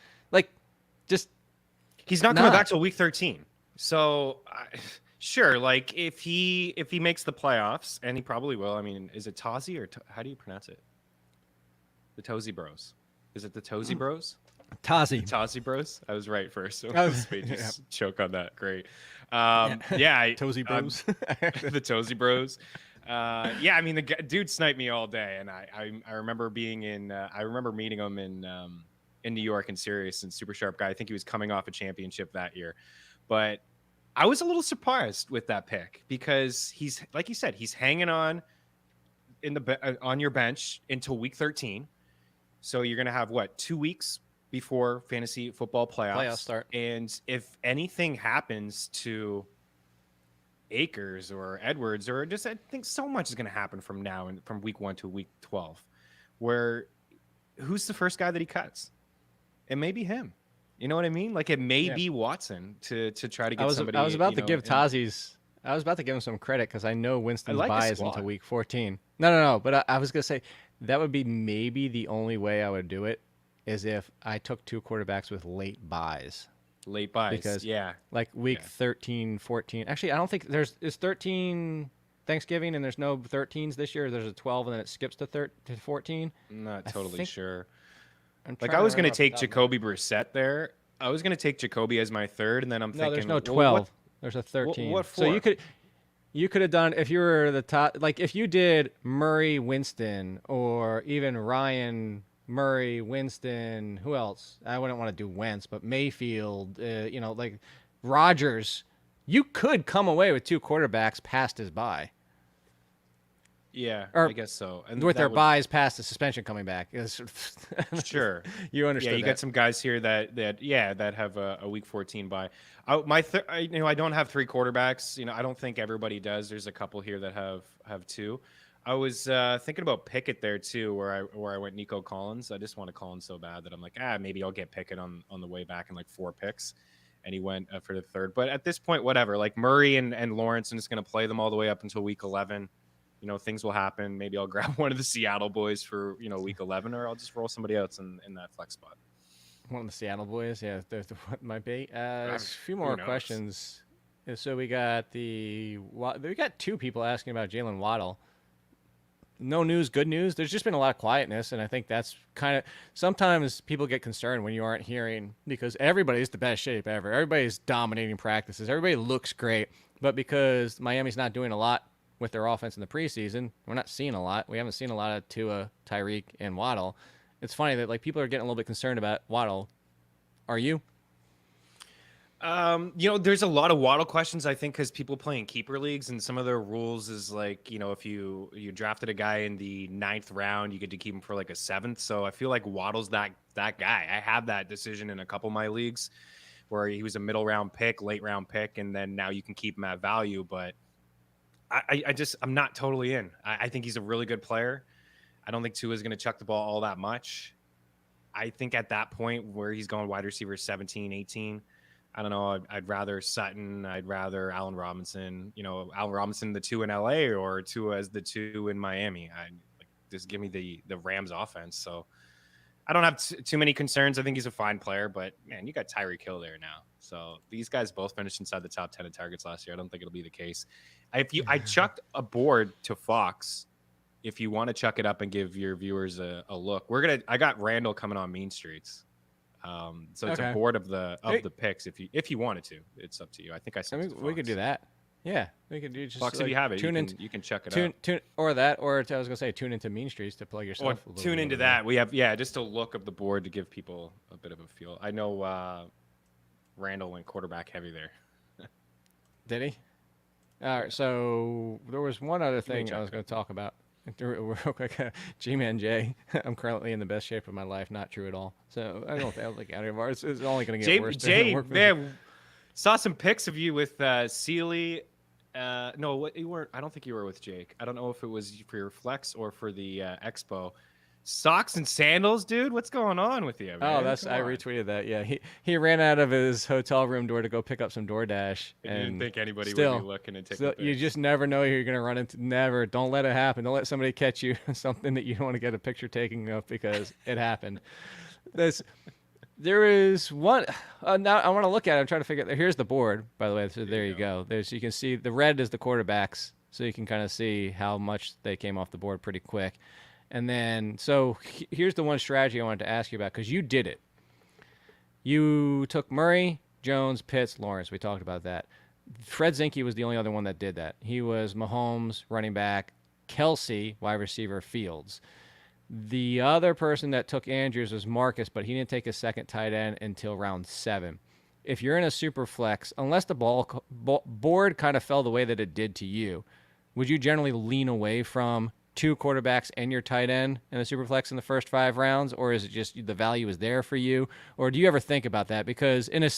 He's not coming back till week 13. So sure, if he makes the playoffs, and he probably will. I mean, is it Tozzy or how do you pronounce it? The Tozy Bros. Is it the Tozy Bros? Tozzy Bros. I was right first. So just choke on that. Great. Tozy Bros. The Tozy Bros. I mean, the dude sniped me all day, and I remember being in. I remember meeting him in New York and Sirius, and super sharp guy. I think he was coming off a championship that year, but I was a little surprised with that pick because he's, like you said, he's hanging on on your bench until week 13. So you're going to have 2 weeks before fantasy football playoffs start. And if anything happens to Akers or Edwards, or just, I think so much is going to happen from now and from week 1 to week 12, where who's the first guy that he cuts? It may be him. You know what I mean? It may be Watson to try to get somebody. I was about to give Tozzy's. I was about to give him some credit because I know Winston's buys until week 14. No. But I was gonna say that would be maybe the only way I would do it is if I took 2 quarterbacks with late buys. Late buys, because week 13, 14. Actually, I don't think is 13 Thanksgiving and there's no 13s this year. There's a 12 and then it skips to 14. I'm not totally sure. I was going to take Jacoby Brissett there. I was going to take Jacoby as my 3rd, and then I'm thinking... there's no 12. There's a 13. What so for? you could have done, if you were the top, like if you did Murray, Winston, or even Ryan, Murray, Winston, who else? I wouldn't want to do Wentz, but Mayfield, like Rodgers, you could come away with 2 quarterbacks past his bye. Yeah, Or I guess so. And with their would... buys past the suspension coming back. Sure. You understand. Yeah, you got some guys here that have a week 14 bye. I don't have 3 quarterbacks. I don't think everybody does. There's a couple here that have 2. I was thinking about Pickett there too, where I went Nico Collins. I just want to Collins so bad that I'm like, maybe I'll get Pickett on the way back in like 4 picks. And he went for the 3rd. But at this point, whatever. Like Murray and Lawrence, I'm just going to play them all the way up until week 11. Things will happen. Maybe I'll grab one of the Seattle boys for, week 11, or I'll just roll somebody else in that flex spot. One of the Seattle boys. Yeah, what might be. A few more questions. So we got 2 people asking about Jalen Waddle. No news, good news. There's just been a lot of quietness, and I think that's kind of sometimes people get concerned when you aren't hearing, because everybody's the best shape ever. Everybody's dominating practices. Everybody looks great, but because Miami's not doing a lot with their offense in the preseason, we're not seeing a lot. We haven't seen a lot of Tua, Tyreek, and Waddle. It's funny that like people are getting a little bit concerned about Waddle. Are you? There's a lot of Waddle questions, I think, because people play in keeper leagues, and some of their rules is like, if you drafted a guy in the 9th round, you get to keep him for like a 7th. So I feel like Waddle's that guy. I have that decision in a couple of my leagues where he was a middle round pick, late round pick, and then now you can keep him at value. But I'm not totally in. I think he's a really good player. I don't think Tua is going to chuck the ball all that much. I think at that point where he's going wide receiver 17, 18, I don't know. I'd rather Sutton. I'd rather Allen Robinson. Allen Robinson, the 2 in LA, or Tua as the 2 in Miami. Just give me the Rams offense. So I don't have too many concerns. I think he's a fine player, but man, you got Tyreek Hill there now. So these guys both finished inside the top 10 in targets last year. I don't think it'll be the case. I chucked a board to Fox. If you want to chuck it up and give your viewers a look, I got Randall coming on Mean Streets. So it's a board of the picks. If you wanted to, it's up to you. I think we could do that. Yeah, we could do just Fox. If you have it, you can check it out. Or that, or I was gonna say tune into Mean Streets to plug yourself. Or tune into that. We have just a look of the board to give people a bit of a feel. I know Randall went quarterback heavy there. Did he? All right. So there was one other thing I was going to talk about. Real quick, G-Man J. I'm currently in the best shape of my life. Not true at all. So I don't think any of ours. It's only going to get worse. Jay, man, saw some pics of you with Ciely. No, you weren't. I don't think you were with Jake. I don't know if it was for your flex or for the Expo. Socks and sandals, dude. What's going on with you, man? Oh, I retweeted that. Yeah, he ran out of his hotel room door to go pick up some DoorDash. And you didn't think anybody would be looking and taking. You just never know who you're gonna run into. Never. Don't let it happen. Don't let somebody catch you something that you don't want to get a picture taking of, because it happened. There is one. Now I want to look at it. I'm trying to figure out. Here's the board, by the way. So there you go. You can see the red is the quarterbacks, so you can kind of see how much they came off the board pretty quick. And then, so here's the one strategy I wanted to ask you about, because you did it. You took Murray, Jones, Pitts, Lawrence. We talked about that. Fred Zinke was the only other one that did that. He was Mahomes, running back, Kelce, wide receiver, Fields. The other person that took Andrews was Marcus, but he didn't take a second tight end until round 7. If you're in a super flex, unless the board kind of fell the way that it did to you, would you generally lean away from 2 quarterbacks and your tight end in the Superflex in the first 5 rounds, or is it just the value is there for you? Or do you ever think about that? Because in a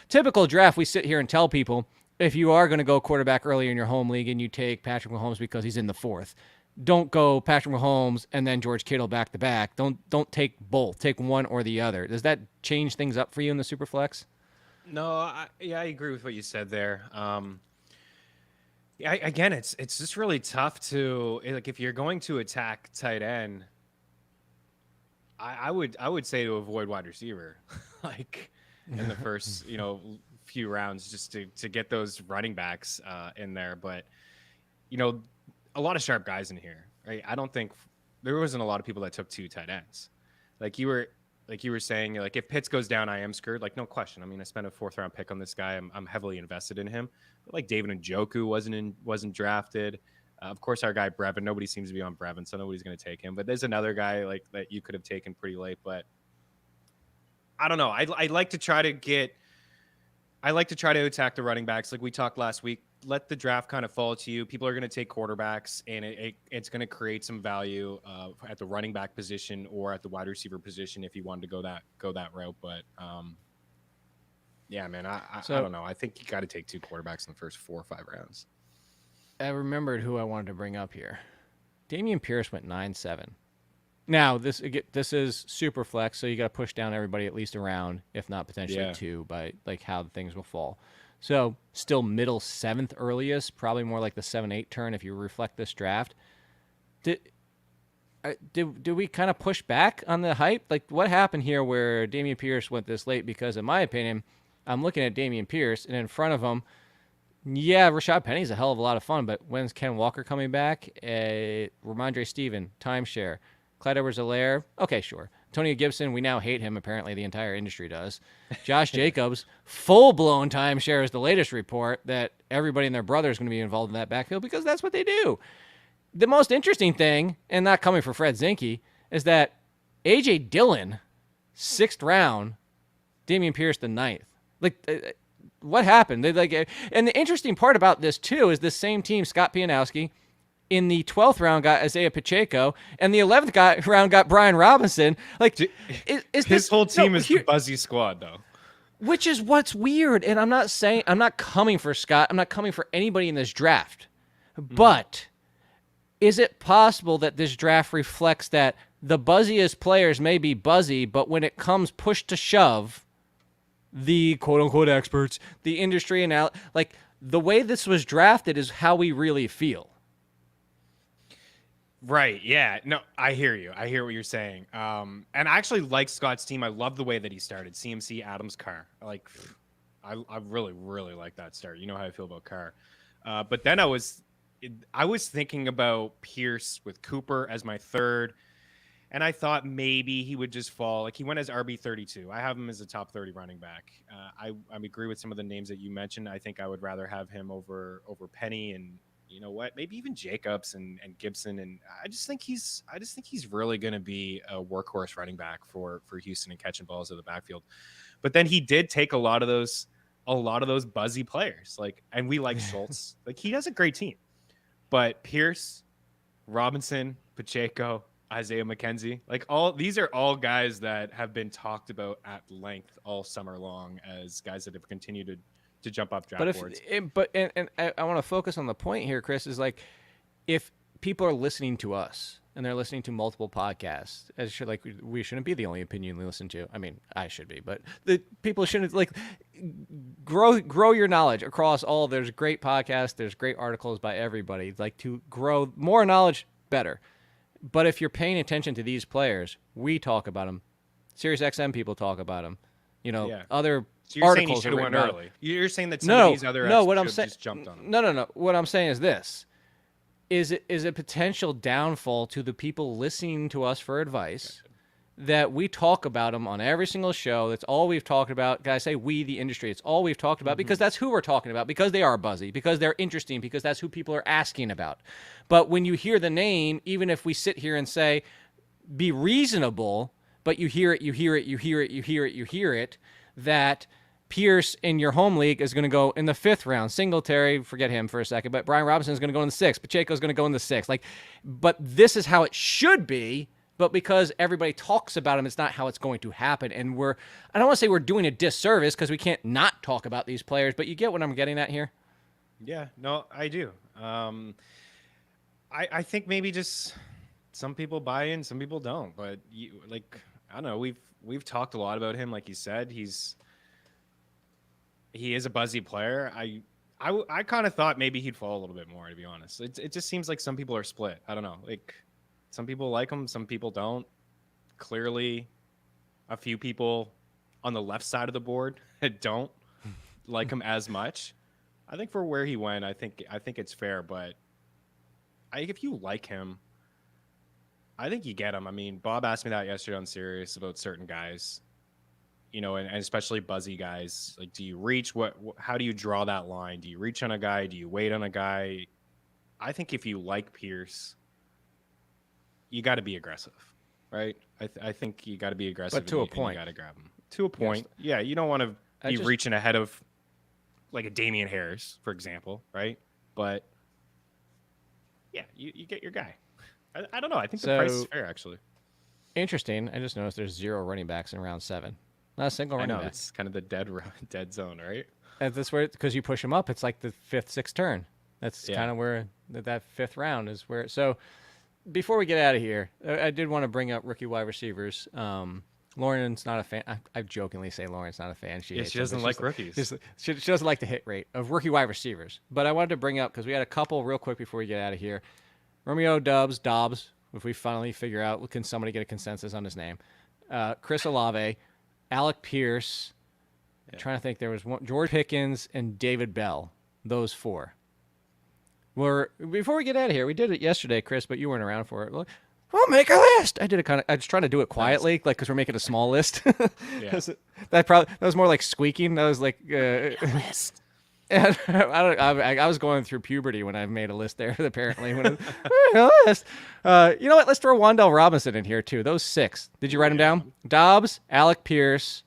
typical draft, we sit here and tell people, if you are going to go quarterback early in your home league and you take Patrick Mahomes because he's in the 4th, don't go Patrick Mahomes and then George Kittle back to back. Don't take both. Take one or the other. Does that change things up for you in the Superflex? No, I agree with what you said there. Again, it's just really tough to, like, if you're going to attack tight end, I would say to avoid wide receiver, like in the first few rounds, just to get those running backs in there. But a lot of sharp guys in here, right? I don't think there wasn't a lot of people that took 2 tight ends. Like like you were saying, like if Pitts goes down, I am screwed. Like no question. I mean, I spent a 4th round pick on this guy. I'm heavily invested in him. But like David Njoku wasn't drafted. Of course, our guy Brevin. Nobody seems to be on Brevin, so nobody's going to take him. But there's another guy like that you could have taken pretty late. But I don't know. I like to try to attack the running backs. Like we talked last week. Let the draft kind of fall to you. People are going to take quarterbacks, and it's going to create some value at the running back position or at the wide receiver position if you wanted to go that route. But yeah, man, I don't know. I think you got to take 2 quarterbacks in the first 4 or 5 rounds. I remembered who I wanted to bring up here. Dameon Pierce went 9-7. Now this is super flex, so you got to push down everybody at least a round, if not potentially 2, by like how things will fall. So still middle 7th earliest, probably more like the 7-8 turn if you reflect this draft. Did we kind of push back on the hype? Like what happened here where Dameon Pierce went this late? Because in my opinion, I'm looking at Dameon Pierce, and in front of him, yeah, Rashad Penny's a hell of a lot of fun, but when's Ken Walker coming back? Ramondre Steven, timeshare. Clyde Edwards-Helaire, okay, sure. Antonio Gibson, we now hate him. Apparently, the entire industry does. Josh Jacobs, full-blown timeshare is the latest report that everybody and their brother is going to be involved in that backfield because that's what they do. The most interesting thing, and not coming for Fred Zinke, is that A.J. Dillon, 6th round, Dameon Pierce, the 9th. Like, what happened? And the interesting part about this, too, is this same team, Scott Pianowski, in the 12th round got Isaiah Pacheco, and the 11th round got Brian Robinson. Like, his whole team is the Buzzy squad, though. Which is what's weird. And I'm not coming for Scott. I'm not coming for anybody in this draft. But is it possible that this draft reflects that the buzziest players may be buzzy, but when it comes push to shove, the quote-unquote experts, the industry, and like the way this was drafted is how we really feel. Right. Yeah. No, I hear you. I hear what you're saying. And I actually like Scott's team. I love the way that he started. CMC, Adams, Carr. I really, really like that start. You know how I feel about Carr. But then I was thinking about Pierce with Cooper as my 3rd. And I thought maybe he would just fall. Like he went as RB32. I have him as a top 30 running back. I agree with some of the names that you mentioned. I think I would rather have him over Penny and, you know what, maybe even Jacobs and Gibson. And I just think he's really going to be a workhorse running back for Houston and catching balls in the backfield. But then he did take a lot of those buzzy players. Like, and we like Schultz. Like he has a great team. But Pierce, Robinson, Pacheco, Isaiah McKenzie, like these are all guys that have been talked about at length all summer long as guys that have continued to jump off draft boards. And I want to focus on the point here, Chris, is like if people are listening to us and they're listening to multiple podcasts, we shouldn't be the only opinion they listen to. I mean, I should be, but the people shouldn't grow your knowledge across all. There's great podcasts, there's great articles by everybody. Like to grow more knowledge, better. But if you're paying attention to these players, we talk about them. SiriusXM people talk about them. Other so you're articles saying are went written early. You're saying that some of these other just jumped on them. No. What I'm saying is this. Is a potential downfall to the people listening to us for advice that we talk about them on every single show. That's all we've talked about. Guys, say we, the industry. It's all we've talked about because that's who we're talking about, because they are buzzy, because they're interesting, because that's who people are asking about. But when you hear the name, even if we sit here and say, be reasonable, but you hear it, that Pierce in your home league is going to go in the 5th round. Singletary, forget him for a second, but Brian Robinson is going to go in the 6th. Pacheco is going to go in the 6th. But this is how it should be. But because everybody talks about him, it's not how it's going to happen. And I don't want to say we're doing a disservice because we can't not talk about these players, but you get what I'm getting at here? Yeah, no, I do. I think maybe just some people buy in, some people don't. But I don't know. We've talked a lot about him. Like you said, he is a buzzy player. I kind of thought maybe he'd fall a little bit more, to be honest. It just seems like some people are split. I don't know. Like some people like him, some people don't. Clearly, a few people on the left side of the board don't like him as much. I think for where he went, I think it's fair. But if you like him, I think you get him. I mean, Bob asked me that yesterday on Sirius about certain guys, and especially buzzy guys. Like, do you reach? How do you draw that line? Do you reach on a guy? Do you wait on a guy? I think if you like Pierce, you got to be aggressive, right? I think you got to be aggressive. But to a point. You got to grab him. To a point. Yes. Yeah, you don't want to be reaching ahead of like a Damian Harris, for example, right? But yeah, you get your guy. I don't know. I think the price is fair, actually. Interesting. I just noticed there's 0 running backs in round 7. Not a single running back. It's kind of the dead zone, right? And that's where, because you push them up, it's like the 5th, 6th turn. That's kind of where that 5th round is where. So before we get out of here, I did want to bring up rookie wide receivers. Lauren's not a fan. I jokingly say Lauren's not a fan. She doesn't like rookies. She doesn't like the hit rate of rookie wide receivers. But I wanted to bring up, because we had a couple real quick before we get out of here. Romeo Dobbs, if we finally figure out, can somebody get a consensus on his name? Chris Olave, Alec Pierce. I'm trying to think. There was one, George Pickens and David Bell. Those 4. Before we get out of here, we did it yesterday, Chris, but you weren't around for it. We'll make a list. I was trying to do it quietly, like, because we're making a small list. Yeah. that was more like squeaking. That was like list. And I was going through puberty when I made a list there. Apparently, when a list. You know what? Let's throw Wan'Dale Robinson in here too. Those 6. Did you write them down? Dobbs, Alec Pierce.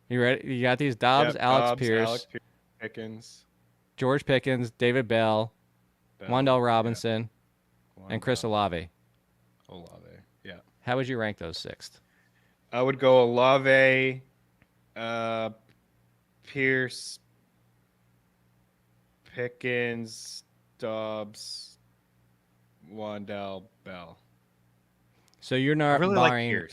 You ready? You got these? Dobbs, Pierce, Pickens, George Pickens, David Bell, Wan'Dale Robinson, and Chris Olave. Yeah. How would you rank those 6th? I would go Olave, Pierce, Pickens, Dobbs, Wan'Dale, Bell. So you're not really buying.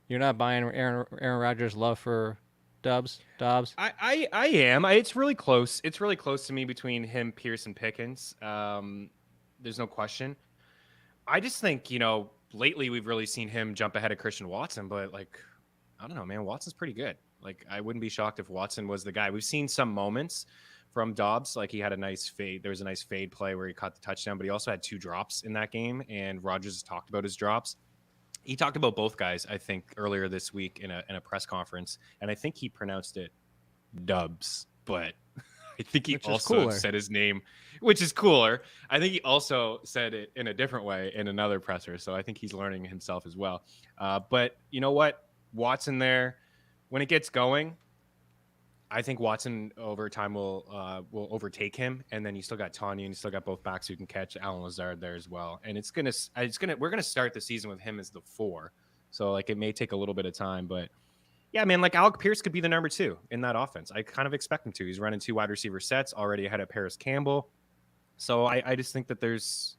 You're not buying Aaron Rodgers' love for Dobbs. I am. It's really close. It's really close to me between him, Pierce, and Pickens. There's no question. I just think, lately we've really seen him jump ahead of Christian Watson, but I don't know, man. Watson's pretty good. I wouldn't be shocked if Watson was the guy. We've seen some moments from Dobbs, like he had a nice fade. There was a nice fade play where he caught the touchdown, but he also had 2 drops in that game, and Rodgers talked about his drops. He talked about both guys, I think, earlier this week in a press conference, and I think he pronounced it Dubs, but I think he also said his name, which is cooler. I think he also said it in a different way in another presser, so I think he's learning himself as well. But you know what? Watson there, when it gets going, I think Watson over time will overtake him, and then you still got Tanya, and you still got both backs who can catch. Alan Lazard there as well, and we're gonna start the season with him as the 4, so it may take a little bit of time, but yeah, man, Alec Pierce could be the number 2 in that offense. I kind of expect him to. He's running 2 wide receiver sets already ahead of Paris Campbell, so I just think that there's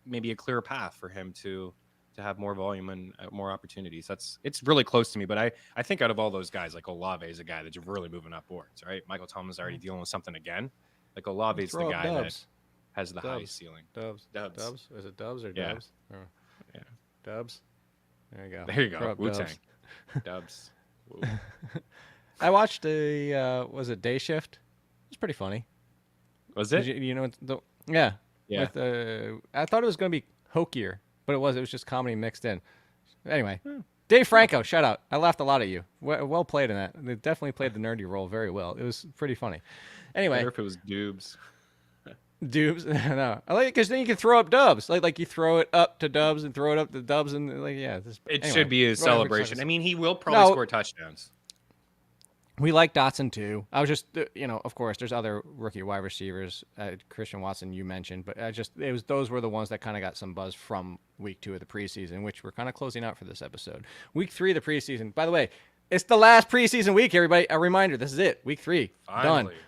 maybe a clearer path for him to have more volume and more opportunities. It's really close to me, but I think out of all those guys, Olave is a guy that's really moving up boards, right? Michael Thomas already dealing with something again. Olave is the guy that has the highest ceiling. Dubs. Is it Dubs or Dubs? Yeah. Yeah. Dubs. There you go. There you go. Wu-Tang. Dubs. I watched was it Day Shift? It was pretty funny. Was it? Yeah. I thought it was going to be hokier, but it was just comedy mixed in. Anyway, Dave Franco, shout out. I laughed a lot at you. Well played in that. They definitely played the nerdy role very well. It was pretty funny. Anyway. I wonder if it was Dubes. Dubes? No. I like it because then you can throw up Dubs. Like you throw it up to Dubs and throw it up to Dubs and It should be a celebration. I mean, he will probably score touchdowns. We like Dotson too. I was just, of course, there's other rookie wide receivers. Christian Watson, you mentioned, but those were the ones that kind of got some buzz from week 2 of the preseason, which we're kind of closing out for this episode. Week 3 of the preseason. By the way, it's the last preseason week, everybody. A reminder, this is it. Week 3. Finally. Done.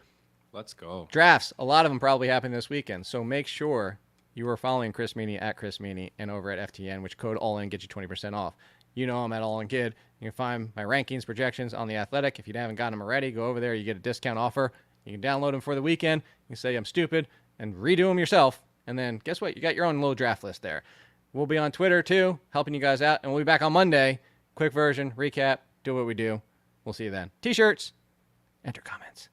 Let's go. Drafts. A lot of them probably happen this weekend. So make sure you are following Chris Meaney at Chris Meaney and over at FTN, which code all in gets you 20% off. I'm at All In Kid. You can find my rankings, projections on The Athletic. If you haven't gotten them already, go over there. You get a discount offer. You can download them for the weekend. You can say I'm stupid and redo them yourself. And then guess what? You got your own little draft list there. We'll be on Twitter too, helping you guys out. And we'll be back on Monday. Quick version, recap, do what we do. We'll see you then. T-shirts, enter comments.